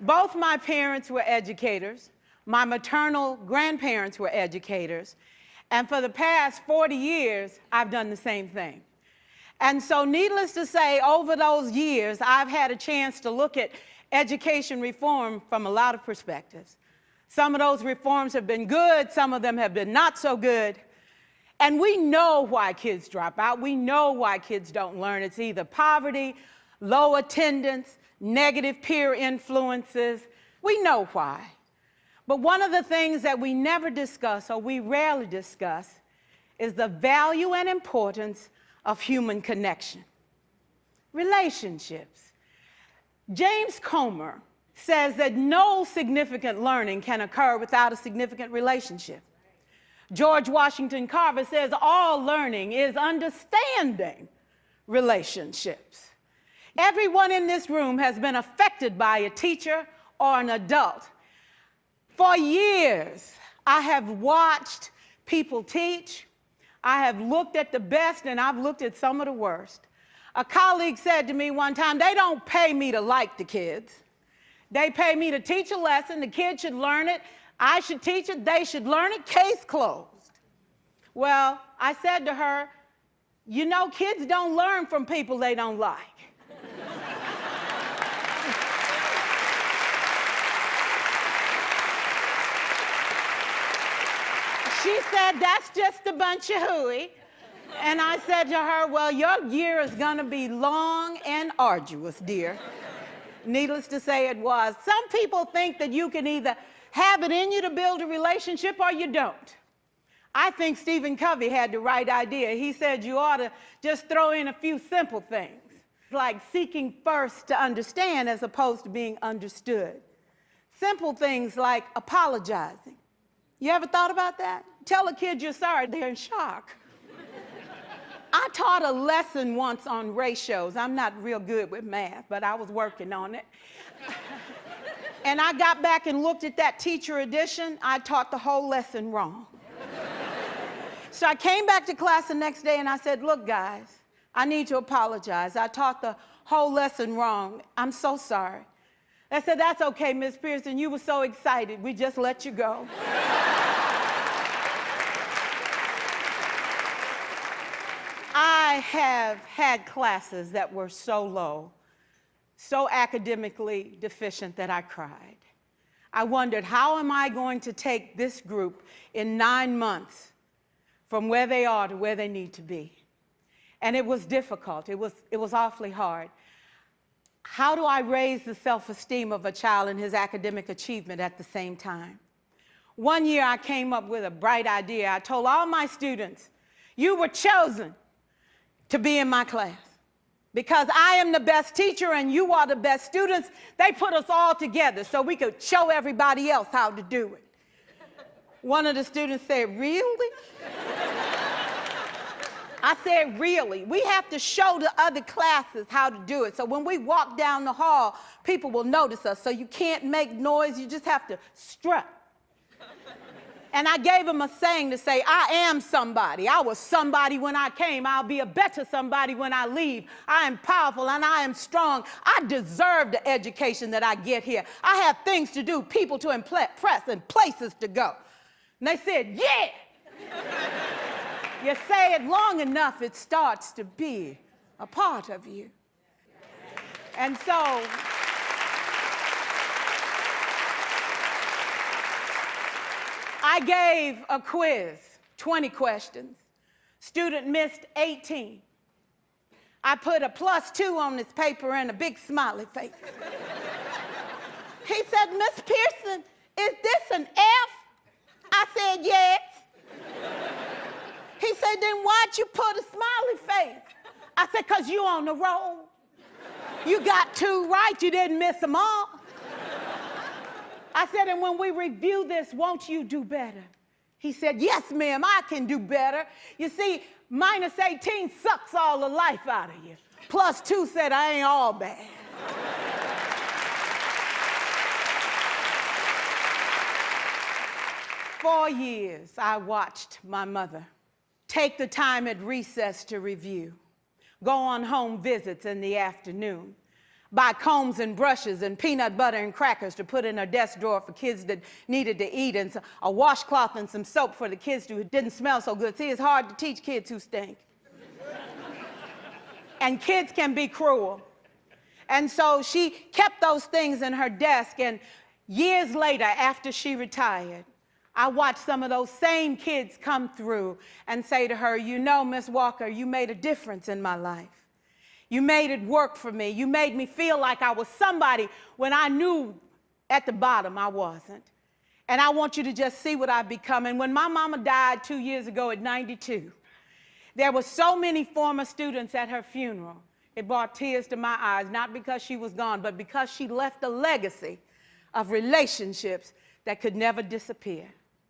Both my parents were educators. My maternal grandparents were educators. And for the past 40 years, I've done the same thing. And so needless to say, over those years, I've had a chance to look at education reform from a lot of perspectives. Some of those reforms have been good, some of them have been not so good. And we know why kids drop out. We know why kids don't learn. It's either poverty, low attendance, negative peer influences. We know why. But one of the things that we never discuss, or we rarely discuss, is the value and importance of human connection. Relationships. James Comer says that no significant learning can occur without a significant relationship. George Washington Carver says all learning is understanding relationships. Everyone in this room has been affected by a teacher or an adult. For years, I have watched people teach. I have looked at the best and I've looked at some of the worst. A colleague said to me one time, they don't pay me to like the kids. They pay me to teach a lesson. The kids should learn it. I should teach it. They should learn it. Case closed. Well, I said to her, you know, kids don't learn from people they don't like. She said, that's just a bunch of hooey. And I said to her, well, your year is going to be long and arduous, dear. Needless to say, it was. Some people think that you can either have it in you to build a relationship or you don't. I think Stephen Covey had the right idea. He said you ought to just throw in a few simple things, like seeking first to understand as opposed to being understood. Simple things like apologizing. You ever thought about that? Tell a kid you're sorry, they're in shock. I taught a lesson once on ratios. I'm not real good with math, but I was working on it. And I got back and looked at that teacher edition. I taught the whole lesson wrong. So I came back to class the next day and I said, look, guys, I need to apologize. I taught the whole lesson wrong. I'm so sorry. They said, that's okay, Miss Pearson. You were so excited. We just let you go. I have had classes that were so low, so academically deficient that I cried. I wondered, how am I going to take this group in 9 months from where they are to where they need to be? And it was difficult. It was awfully hard. How do I raise the self-esteem of a child and his academic achievement at the same time? One year I came up with a bright idea. I told all my students, you were chosen to be in my class because I am the best teacher and you are the best students. They put us all together so we could show everybody else how to do it. One of the students said, really? I said, really? We have to show the other classes how to do it. So when we walk down the hall, people will notice us. So you can't make noise, you just have to strut. And I gave him a saying to say, I am somebody. I was somebody when I came. I'll be a better somebody when I leave. I am powerful and I am strong. I deserve the education that I get here. I have things to do, people to impress, and places to go. And they said, yeah. You say it long enough, it starts to be a part of you. And so, I gave a quiz, 20 questions. Student missed 18. I put a +2 on this paper and a big smiley face. He said, Miss Pearson, is this an F? I said, yes. He said, then why'd you put a smiley face? I said, because you on the roll. You got 2 right, you didn't miss them all. I said, and when we review this, won't you do better? He said, yes, ma'am, I can do better. You see, -18 sucks all the life out of you. +2 said, I ain't all bad. For years, I watched my mother take the time at recess to review, go on home visits in the afternoon. buy combs and brushes and peanut butter and crackers to put in her desk drawer for kids that needed to eat, and a washcloth and some soap for the kids who didn't smell so good. See, it's hard to teach kids who stink. And kids can be cruel. And so she kept those things in her desk, and years later, after she retired, I watched some of those same kids come through and say to her, you know, Miss Walker, you made a difference in my life. You made it work for me. You made me feel like I was somebody when I knew at the bottom I wasn't. And I want you to just see what I've become. And when my mama died 2 years ago at 92, there were so many former students at her funeral. It brought tears to my eyes, not because she was gone, but because she left a legacy of relationships that could never disappear.